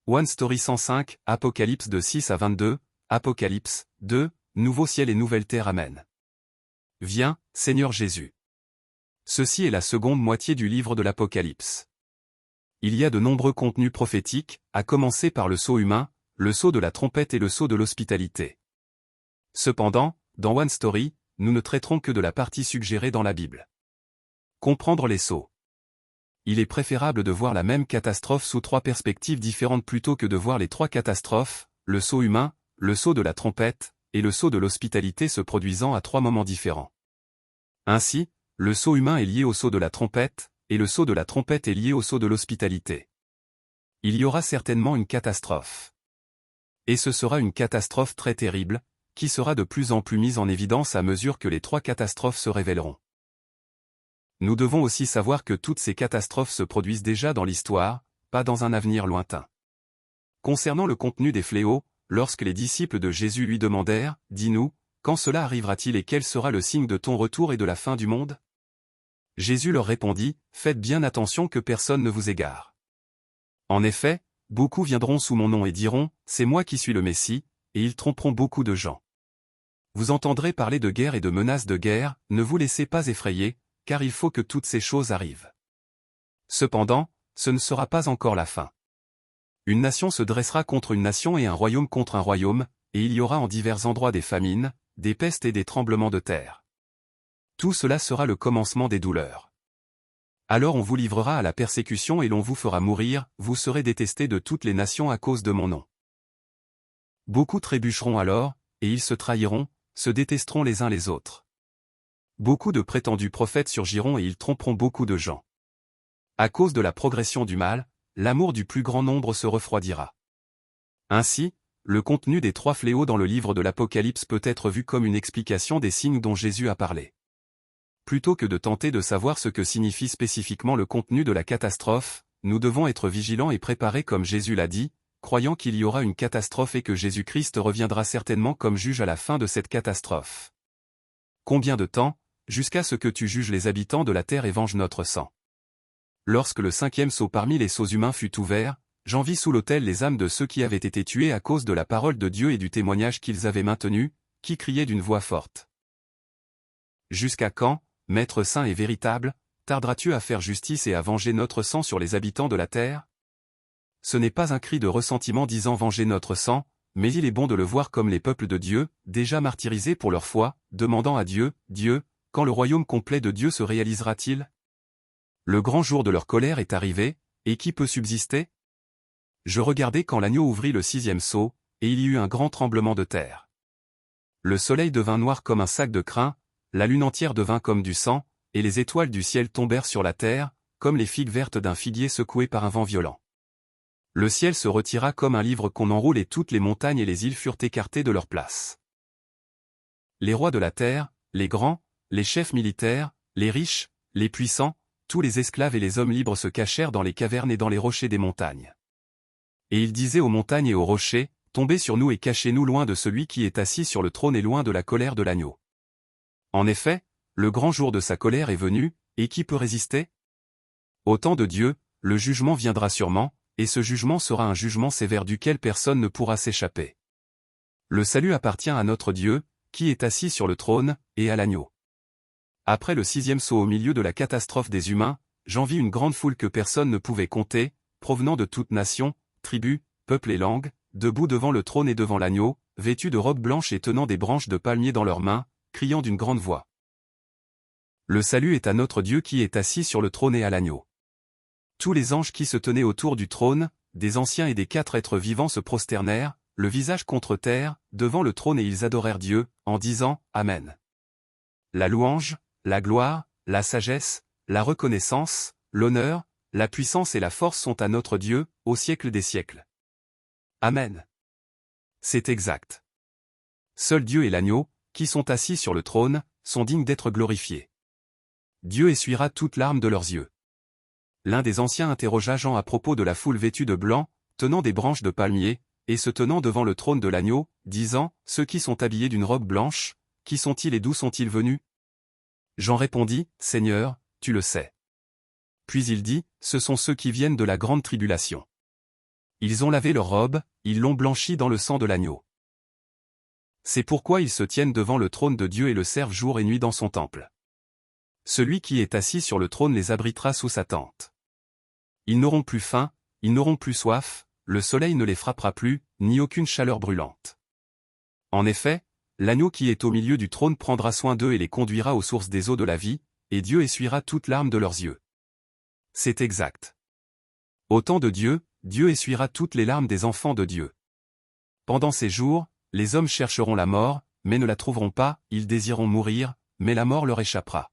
One Story 105, Apocalypse de 6 à 22, Apocalypse 2, Nouveau ciel et nouvelle terre. Amen. Viens, Seigneur Jésus. Ceci est la seconde moitié du livre de l'Apocalypse. Il y a de nombreux contenus prophétiques, à commencer par le sceau humain, le sceau de la trompette et le sceau de l'hospitalité. Cependant, dans One Story, nous ne traiterons que de la partie suggérée dans la Bible. Comprendre les sceaux. Il est préférable de voir la même catastrophe sous trois perspectives différentes plutôt que de voir les trois catastrophes, le sceau humain, le sceau de la trompette, et le sceau de l'hospitalité se produisant à trois moments différents. Ainsi, le sceau humain est lié au sceau de la trompette, et le sceau de la trompette est lié au sceau de l'hospitalité. Il y aura certainement une catastrophe. Et ce sera une catastrophe très terrible, qui sera de plus en plus mise en évidence à mesure que les trois catastrophes se révéleront. Nous devons aussi savoir que toutes ces catastrophes se produisent déjà dans l'histoire, pas dans un avenir lointain. Concernant le contenu des fléaux, lorsque les disciples de Jésus lui demandèrent, « Dis-nous, quand cela arrivera-t-il et quel sera le signe de ton retour et de la fin du monde ?» Jésus leur répondit, « Faites bien attention que personne ne vous égare. En effet, beaucoup viendront sous mon nom et diront, « C'est moi qui suis le Messie », et ils tromperont beaucoup de gens. Vous entendrez parler de guerre et de menaces de guerre, ne vous laissez pas effrayer, car il faut que toutes ces choses arrivent. Cependant, ce ne sera pas encore la fin. Une nation se dressera contre une nation et un royaume contre un royaume, et il y aura en divers endroits des famines, des pestes et des tremblements de terre. Tout cela sera le commencement des douleurs. Alors on vous livrera à la persécution et l'on vous fera mourir, vous serez détestés de toutes les nations à cause de mon nom. Beaucoup trébucheront alors, et ils se trahiront, se détesteront les uns les autres. Beaucoup de prétendus prophètes surgiront et ils tromperont beaucoup de gens. À cause de la progression du mal, l'amour du plus grand nombre se refroidira. Ainsi, le contenu des trois fléaux dans le livre de l'Apocalypse peut être vu comme une explication des signes dont Jésus a parlé. Plutôt que de tenter de savoir ce que signifie spécifiquement le contenu de la catastrophe, nous devons être vigilants et préparés comme Jésus l'a dit, croyant qu'il y aura une catastrophe et que Jésus-Christ reviendra certainement comme juge à la fin de cette catastrophe. Combien de temps, jusqu'à ce que tu juges les habitants de la terre et venges notre sang. Lorsque le cinquième sceau parmi les sceaux humains fut ouvert, j'en vis sous l'autel les âmes de ceux qui avaient été tués à cause de la parole de Dieu et du témoignage qu'ils avaient maintenu, qui criaient d'une voix forte. Jusqu'à quand, Maître saint et véritable, tarderas-tu à faire justice et à venger notre sang sur les habitants de la terre? Ce n'est pas un cri de ressentiment disant venger notre sang, mais il est bon de le voir comme les peuples de Dieu, déjà martyrisés pour leur foi, demandant à Dieu, « Dieu, quand le royaume complet de Dieu se réalisera-t-il? Le grand jour de leur colère est arrivé, et qui peut subsister? Je regardai quand l'agneau ouvrit le sixième sceau, et il y eut un grand tremblement de terre. Le soleil devint noir comme un sac de crin, la lune entière devint comme du sang, et les étoiles du ciel tombèrent sur la terre, comme les figues vertes d'un figuier secoué par un vent violent. Le ciel se retira comme un livre qu'on enroule et toutes les montagnes et les îles furent écartées de leur place. Les rois de la terre, les grands, les chefs militaires, les riches, les puissants, tous les esclaves et les hommes libres se cachèrent dans les cavernes et dans les rochers des montagnes. Et ils disaient aux montagnes et aux rochers, « Tombez sur nous et cachez-nous loin de celui qui est assis sur le trône et loin de la colère de l'agneau. » En effet, le grand jour de sa colère est venu, et qui peut résister? Au temps de Dieu, le jugement viendra sûrement, et ce jugement sera un jugement sévère duquel personne ne pourra s'échapper. Le salut appartient à notre Dieu, qui est assis sur le trône, et à l'agneau. Après le sixième sceau au milieu de la catastrophe des humains, j'en vis une grande foule que personne ne pouvait compter, provenant de toute nation, tribu, peuple et langue, debout devant le trône et devant l'agneau, vêtus de robes blanches et tenant des branches de palmier dans leurs mains, criant d'une grande voix. Le salut est à notre Dieu qui est assis sur le trône et à l'agneau. Tous les anges qui se tenaient autour du trône, des anciens et des quatre êtres vivants se prosternèrent, le visage contre terre, devant le trône et ils adorèrent Dieu, en disant « Amen. » La louange, la gloire, la sagesse, la reconnaissance, l'honneur, la puissance et la force sont à notre Dieu, au siècle des siècles. Amen. C'est exact. Seul Dieu et l'agneau, qui sont assis sur le trône, sont dignes d'être glorifiés. Dieu essuiera toute larme de leurs yeux. L'un des anciens interrogea Jean à propos de la foule vêtue de blanc, tenant des branches de palmier, et se tenant devant le trône de l'agneau, disant, « Ceux qui sont habillés d'une robe blanche, qui sont-ils et d'où sont-ils venus ?» Jean répondit, « Seigneur, tu le sais. » Puis il dit, « Ce sont ceux qui viennent de la grande tribulation. Ils ont lavé leur robe, ils l'ont blanchie dans le sang de l'agneau. C'est pourquoi ils se tiennent devant le trône de Dieu et le servent jour et nuit dans son temple. Celui qui est assis sur le trône les abritera sous sa tente. Ils n'auront plus faim, ils n'auront plus soif, le soleil ne les frappera plus, ni aucune chaleur brûlante. En effet, l'agneau qui est au milieu du trône prendra soin d'eux et les conduira aux sources des eaux de la vie, et Dieu essuiera toute larme de leurs yeux. C'est exact. Au temps de Dieu, Dieu essuiera toutes les larmes des enfants de Dieu. Pendant ces jours, les hommes chercheront la mort, mais ne la trouveront pas, ils désireront mourir, mais la mort leur échappera.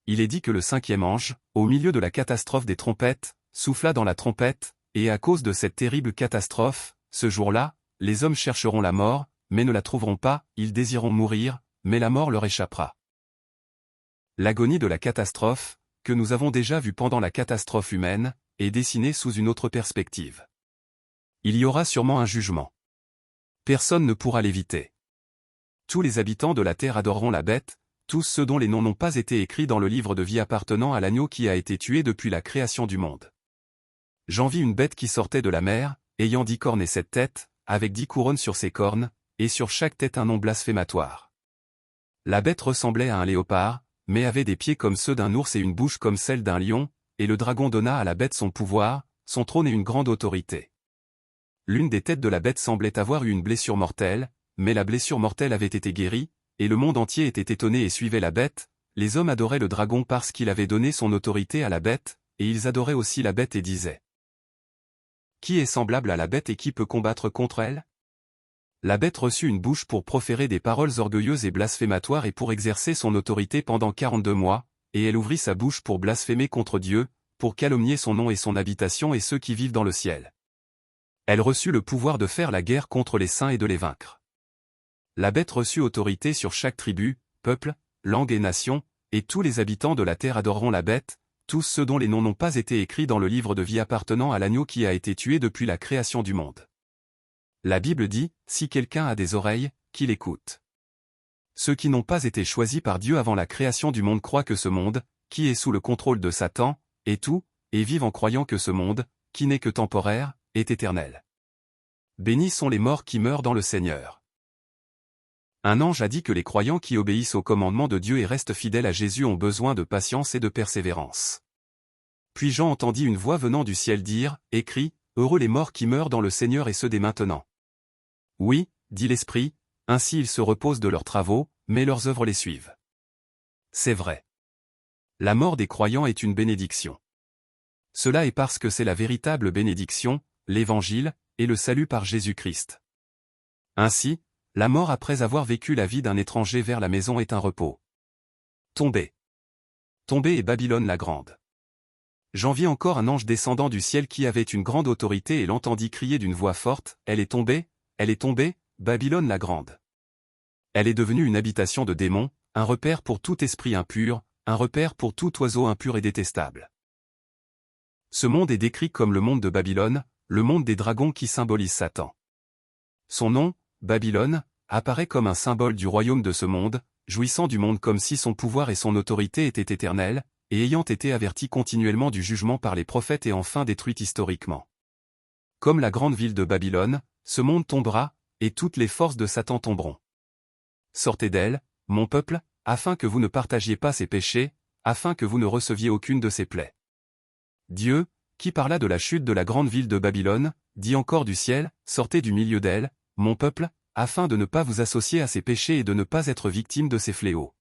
Il est dit que le cinquième ange, au milieu de la catastrophe des trompettes, souffla dans la trompette, et à cause de cette terrible catastrophe, ce jour-là, les hommes chercheront la mort, mais ne la trouveront pas, ils désireront mourir, mais la mort leur échappera. L'agonie de la catastrophe, que nous avons déjà vue pendant la catastrophe humaine, est dessinée sous une autre perspective. Il y aura sûrement un jugement. Personne ne pourra l'éviter. Tous les habitants de la terre adoreront la bête, tous ceux dont les noms n'ont pas été écrits dans le livre de vie appartenant à l'agneau qui a été tué depuis la création du monde. J'en vis une bête qui sortait de la mer, ayant 10 cornes et 7 têtes, avec 10 couronnes sur ses cornes, et sur chaque tête un nom blasphématoire. La bête ressemblait à un léopard, mais avait des pieds comme ceux d'un ours et une bouche comme celle d'un lion, et le dragon donna à la bête son pouvoir, son trône et une grande autorité. L'une des têtes de la bête semblait avoir eu une blessure mortelle, mais la blessure mortelle avait été guérie, et le monde entier était étonné et suivait la bête. Les hommes adoraient le dragon parce qu'il avait donné son autorité à la bête, et ils adoraient aussi la bête et disaient: Qui est semblable à la bête et qui peut combattre contre elle? La bête reçut une bouche pour proférer des paroles orgueilleuses et blasphématoires et pour exercer son autorité pendant 42 mois, et elle ouvrit sa bouche pour blasphémer contre Dieu, pour calomnier son nom et son habitation et ceux qui vivent dans le ciel. Elle reçut le pouvoir de faire la guerre contre les saints et de les vaincre. La bête reçut autorité sur chaque tribu, peuple, langue et nation, et tous les habitants de la terre adoreront la bête, tous ceux dont les noms n'ont pas été écrits dans le livre de vie appartenant à l'agneau qui a été tué depuis la création du monde. La Bible dit, si quelqu'un a des oreilles, qu'il écoute. Ceux qui n'ont pas été choisis par Dieu avant la création du monde croient que ce monde, qui est sous le contrôle de Satan, est tout, et vivent en croyant que ce monde, qui n'est que temporaire, est éternel. Bénis sont les morts qui meurent dans le Seigneur. Un ange a dit que les croyants qui obéissent aux commandements de Dieu et restent fidèles à Jésus ont besoin de patience et de persévérance. Puis Jean entendit une voix venant du ciel dire, écrit, heureux les morts qui meurent dans le Seigneur et ceux dès maintenant. Oui, dit l'Esprit, ainsi ils se reposent de leurs travaux, mais leurs œuvres les suivent. C'est vrai. La mort des croyants est une bénédiction. Cela est parce que c'est la véritable bénédiction, l'Évangile, et le salut par Jésus-Christ. Ainsi, la mort après avoir vécu la vie d'un étranger vers la maison est un repos. Tombé. Tombé est Babylone la grande. J'en vis encore un ange descendant du ciel qui avait une grande autorité et l'entendit crier d'une voix forte, elle est tombée, Babylone la grande. Elle est devenue une habitation de démons, un repère pour tout esprit impur, un repère pour tout oiseau impur et détestable. Ce monde est décrit comme le monde de Babylone, le monde des dragons qui symbolise Satan. Son nom, Babylone, apparaît comme un symbole du royaume de ce monde, jouissant du monde comme si son pouvoir et son autorité étaient éternels, et ayant été averti continuellement du jugement par les prophètes et enfin détruite historiquement. Comme la grande ville de Babylone, ce monde tombera, et toutes les forces de Satan tomberont. Sortez d'elle, mon peuple, afin que vous ne partagiez pas ses péchés, afin que vous ne receviez aucune de ses plaies. Dieu, qui parla de la chute de la grande ville de Babylone, dit encore du ciel, sortez du milieu d'elle, mon peuple, afin de ne pas vous associer à ses péchés et de ne pas être victime de ses fléaux.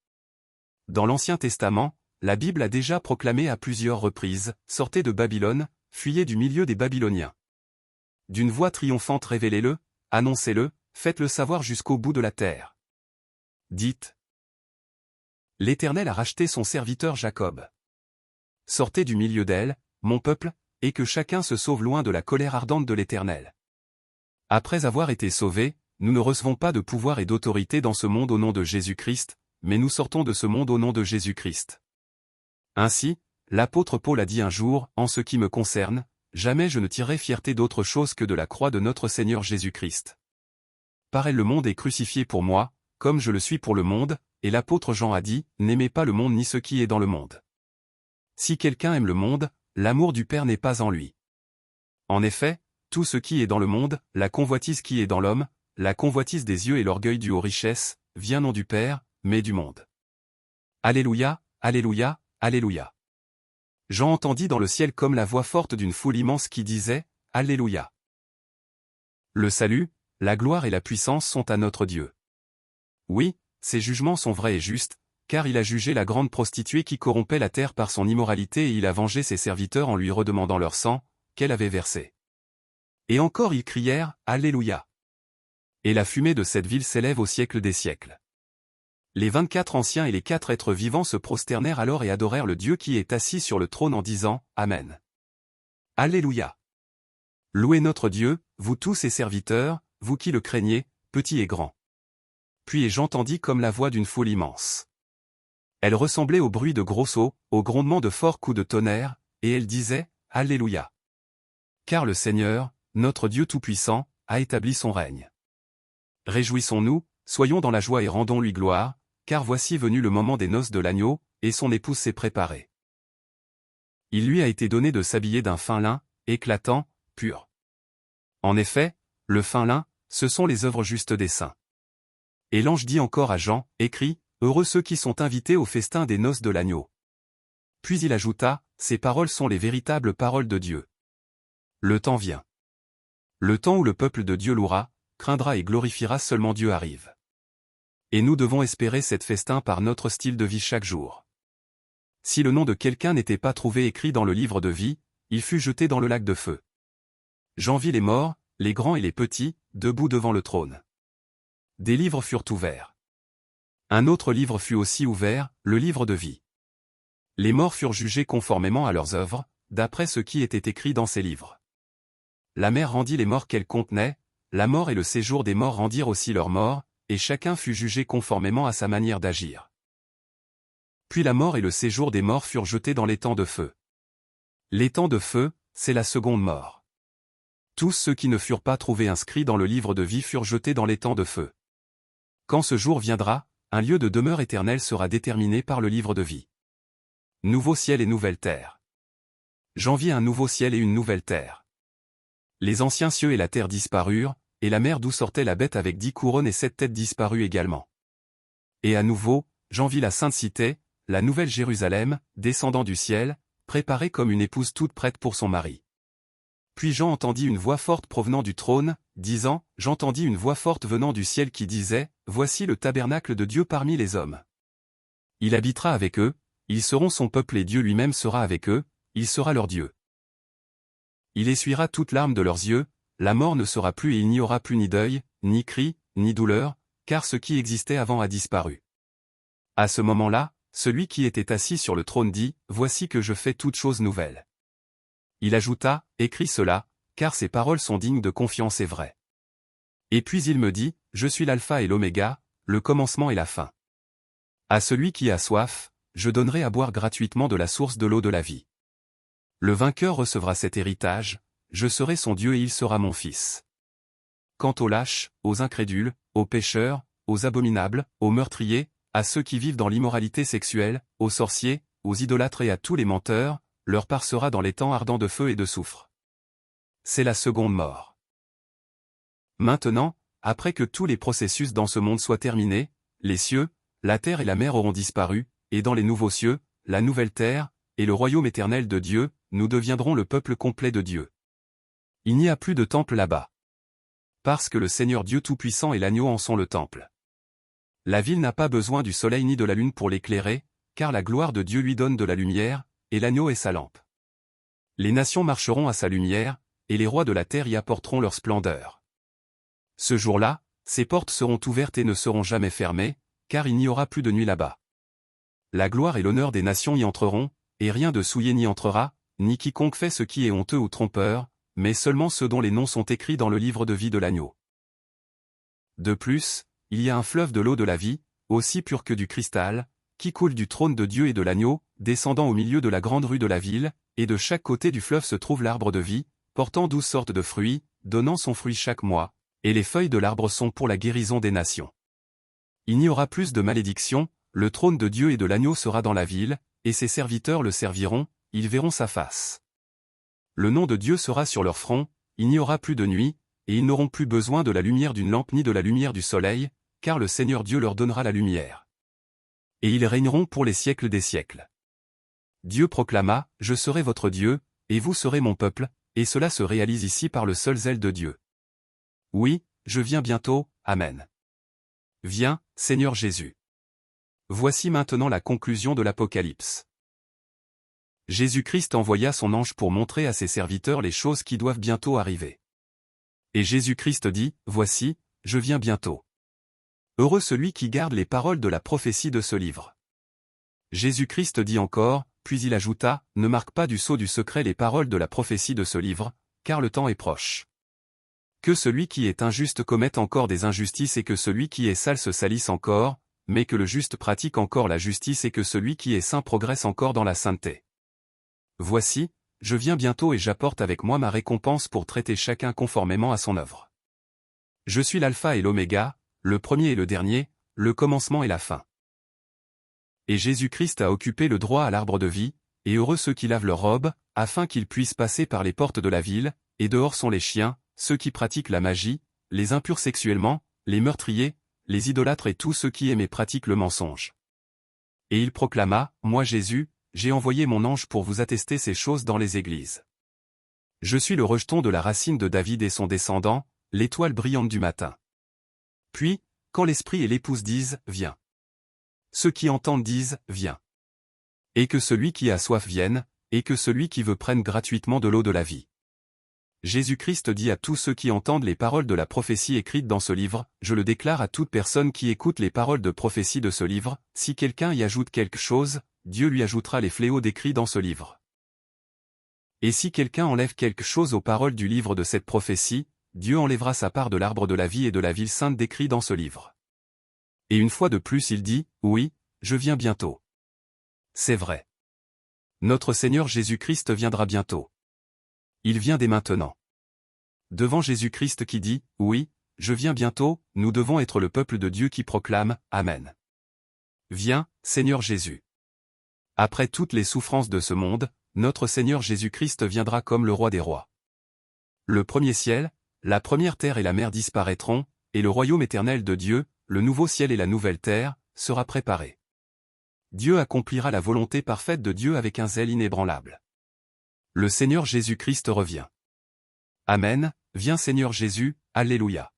Dans l'Ancien Testament, la Bible a déjà proclamé à plusieurs reprises, sortez de Babylone, fuyez du milieu des Babyloniens. D'une voix triomphante révélez-le, annoncez-le, faites-le savoir jusqu'au bout de la terre. Dites: L'Éternel a racheté son serviteur Jacob. Sortez du milieu d'elle, mon peuple, et que chacun se sauve loin de la colère ardente de l'Éternel. Après avoir été sauvés, nous ne recevons pas de pouvoir et d'autorité dans ce monde au nom de Jésus-Christ, mais nous sortons de ce monde au nom de Jésus-Christ. Ainsi, l'apôtre Paul a dit un jour, en ce qui me concerne, jamais je ne tirerai fierté d'autre chose que de la croix de notre Seigneur Jésus-Christ. Par elle le monde est crucifié pour moi, comme je le suis pour le monde, et l'apôtre Jean a dit, n'aimez pas le monde ni ce qui est dans le monde. Si quelqu'un aime le monde, l'amour du Père n'est pas en lui. En effet, tout ce qui est dans le monde, la convoitise qui est dans l'homme, la convoitise des yeux et l'orgueil dû aux richesses, vient non du Père, mais du monde. Alléluia, Alléluia, Alléluia. Jean entendit dans le ciel comme la voix forte d'une foule immense qui disait « Alléluia ». Le salut, la gloire et la puissance sont à notre Dieu. Oui, ses jugements sont vrais et justes, car il a jugé la grande prostituée qui corrompait la terre par son immoralité et il a vengé ses serviteurs en lui redemandant leur sang, qu'elle avait versé. Et encore ils crièrent « Alléluia ». Et la fumée de cette ville s'élève au siècle des siècles. Les 24 anciens et les 4 êtres vivants se prosternèrent alors et adorèrent le Dieu qui est assis sur le trône en disant « Amen ». Alléluia. Louez notre Dieu, vous tous ses serviteurs, vous qui le craignez, petits et grands. Puis j'entendis comme la voix d'une foule immense. Elle ressemblait au bruit de gros sauts, au grondement de forts coups de tonnerre, et elle disait « Alléluia ». Car le Seigneur, notre Dieu Tout-Puissant, a établi son règne. Réjouissons-nous, soyons dans la joie et rendons-lui gloire, car voici venu le moment des noces de l'agneau, et son épouse s'est préparée. Il lui a été donné de s'habiller d'un fin lin, éclatant, pur. En effet, le fin lin, ce sont les œuvres justes des saints. Et l'ange dit encore à Jean, écrit, heureux ceux qui sont invités au festin des noces de l'agneau. Puis il ajouta, ces paroles sont les véritables paroles de Dieu. Le temps vient. Le temps où le peuple de Dieu louera, craindra et glorifiera seulement Dieu arrive. Et nous devons espérer cette festin par notre style de vie chaque jour. Si le nom de quelqu'un n'était pas trouvé écrit dans le livre de vie, il fut jeté dans le lac de feu. J'en vis les morts, les grands et les petits, debout devant le trône. Des livres furent ouverts. Un autre livre fut aussi ouvert, le livre de vie. Les morts furent jugés conformément à leurs œuvres, d'après ce qui était écrit dans ces livres. La mer rendit les morts qu'elle contenait, la mort et le séjour des morts rendirent aussi leurs morts, et chacun fut jugé conformément à sa manière d'agir. Puis la mort et le séjour des morts furent jetés dans l'étang de feu. L'étang de feu, c'est la seconde mort. Tous ceux qui ne furent pas trouvés inscrits dans le livre de vie furent jetés dans l'étang de feu. Quand ce jour viendra, un lieu de demeure éternelle sera déterminé par le livre de vie. Nouveau ciel et nouvelle terre. J'en vis un nouveau ciel et une nouvelle terre. Les anciens cieux et la terre disparurent, et la mer d'où sortait la bête avec 10 couronnes et 7 têtes disparut également. Et à nouveau, j'en vis la sainte cité, la nouvelle Jérusalem, descendant du ciel, préparée comme une épouse toute prête pour son mari. Puis Jean entendit une voix forte provenant du trône, disant, j'entendis une voix forte venant du ciel qui disait, voici le tabernacle de Dieu parmi les hommes. Il habitera avec eux, ils seront son peuple et Dieu lui-même sera avec eux, il sera leur Dieu. Il essuiera toute larme de leurs yeux, la mort ne sera plus et il n'y aura plus ni deuil, ni cri, ni douleur, car ce qui existait avant a disparu. À ce moment-là, celui qui était assis sur le trône dit, voici que je fais toutes choses nouvelles. Il ajouta, écris cela, car ces paroles sont dignes de confiance et vraies. Et puis il me dit, je suis l'alpha et l'oméga, le commencement et la fin. À celui qui a soif, je donnerai à boire gratuitement de la source de l'eau de la vie. Le vainqueur recevra cet héritage, je serai son Dieu et il sera mon fils. Quant aux lâches, aux incrédules, aux pécheurs, aux abominables, aux meurtriers, à ceux qui vivent dans l'immoralité sexuelle, aux sorciers, aux idolâtres et à tous les menteurs, leur part sera dans l'étang ardent de feu et de soufre. C'est la seconde mort. Maintenant, après que tous les processus dans ce monde soient terminés, les cieux, la terre et la mer auront disparu, et dans les nouveaux cieux, la nouvelle terre, et le royaume éternel de Dieu, nous deviendrons le peuple complet de Dieu. Il n'y a plus de temple là-bas. Parce que le Seigneur Dieu Tout-Puissant et l'agneau en sont le temple. La ville n'a pas besoin du soleil ni de la lune pour l'éclairer, car la gloire de Dieu lui donne de la lumière, et l'agneau est sa lampe. Les nations marcheront à sa lumière, et les rois de la terre y apporteront leur splendeur. Ce jour-là, ses portes seront ouvertes et ne seront jamais fermées, car il n'y aura plus de nuit là-bas. La gloire et l'honneur des nations y entreront, et rien de souillé n'y entrera, ni quiconque fait ce qui est honteux ou trompeur, mais seulement ceux dont les noms sont écrits dans le livre de vie de l'agneau. De plus, il y a un fleuve de l'eau de la vie, aussi pur que du cristal, qui coule du trône de Dieu et de l'agneau, descendant au milieu de la grande rue de la ville, et de chaque côté du fleuve se trouve l'arbre de vie, portant 12 sortes de fruits, donnant son fruit chaque mois, et les feuilles de l'arbre sont pour la guérison des nations. Il n'y aura plus de malédiction, le trône de Dieu et de l'agneau sera dans la ville, et ses serviteurs le serviront, ils verront sa face. Le nom de Dieu sera sur leur front, il n'y aura plus de nuit, et ils n'auront plus besoin de la lumière d'une lampe ni de la lumière du soleil, car le Seigneur Dieu leur donnera la lumière. Et ils régneront pour les siècles des siècles. Dieu proclama, « Je serai votre Dieu, et vous serez mon peuple », et cela se réalise ici par le seul zèle de Dieu. Oui, je viens bientôt, Amen. Viens, Seigneur Jésus. Voici maintenant la conclusion de l'Apocalypse. Jésus-Christ envoya son ange pour montrer à ses serviteurs les choses qui doivent bientôt arriver. Et Jésus-Christ dit, « Voici, je viens bientôt. Heureux celui qui garde les paroles de la prophétie de ce livre. » Jésus-Christ dit encore, puis il ajouta, « Ne marque pas du sceau du secret les paroles de la prophétie de ce livre, car le temps est proche. Que celui qui est injuste commette encore des injustices et que celui qui est sale se salisse encore, mais que le juste pratique encore la justice et que celui qui est saint progresse encore dans la sainteté. Voici, je viens bientôt et j'apporte avec moi ma récompense pour traiter chacun conformément à son œuvre. Je suis l'alpha et l'oméga, le premier et le dernier, le commencement et la fin. » Et Jésus-Christ a occupé le droit à l'arbre de vie, et heureux ceux qui lavent leurs robes, afin qu'ils puissent passer par les portes de la ville, et dehors sont les chiens, ceux qui pratiquent la magie, les impurs sexuellement, les meurtriers, les idolâtres et tous ceux qui aiment et pratiquent le mensonge. Et il proclama, « Moi Jésus, j'ai envoyé mon ange pour vous attester ces choses dans les églises. Je suis le rejeton de la racine de David et son descendant, l'étoile brillante du matin. » Puis, quand l'Esprit et l'épouse disent, « Viens. » Ceux qui entendent disent, « Viens. » Et que celui qui a soif vienne, et que celui qui veut prenne gratuitement de l'eau de la vie. Jésus-Christ dit à tous ceux qui entendent les paroles de la prophétie écrites dans ce livre, « Je le déclare à toute personne qui écoute les paroles de prophétie de ce livre, si quelqu'un y ajoute quelque chose, Dieu lui ajoutera les fléaux décrits dans ce livre. Et si quelqu'un enlève quelque chose aux paroles du livre de cette prophétie, Dieu enlèvera sa part de l'arbre de la vie et de la ville sainte décrits dans ce livre. » Et une fois de plus il dit, « Oui, je viens bientôt. » C'est vrai. Notre Seigneur Jésus-Christ viendra bientôt. Il vient dès maintenant. Devant Jésus-Christ qui dit, « Oui, je viens bientôt », nous devons être le peuple de Dieu qui proclame, « Amen. » Viens, Seigneur Jésus. Après toutes les souffrances de ce monde, notre Seigneur Jésus-Christ viendra comme le roi des rois. Le premier ciel, la première terre et la mer disparaîtront, et le royaume éternel de Dieu, le nouveau ciel et la nouvelle terre, sera préparé. Dieu accomplira la volonté parfaite de Dieu avec un zèle inébranlable. Le Seigneur Jésus-Christ revient. Amen, viens Seigneur Jésus, Alléluia.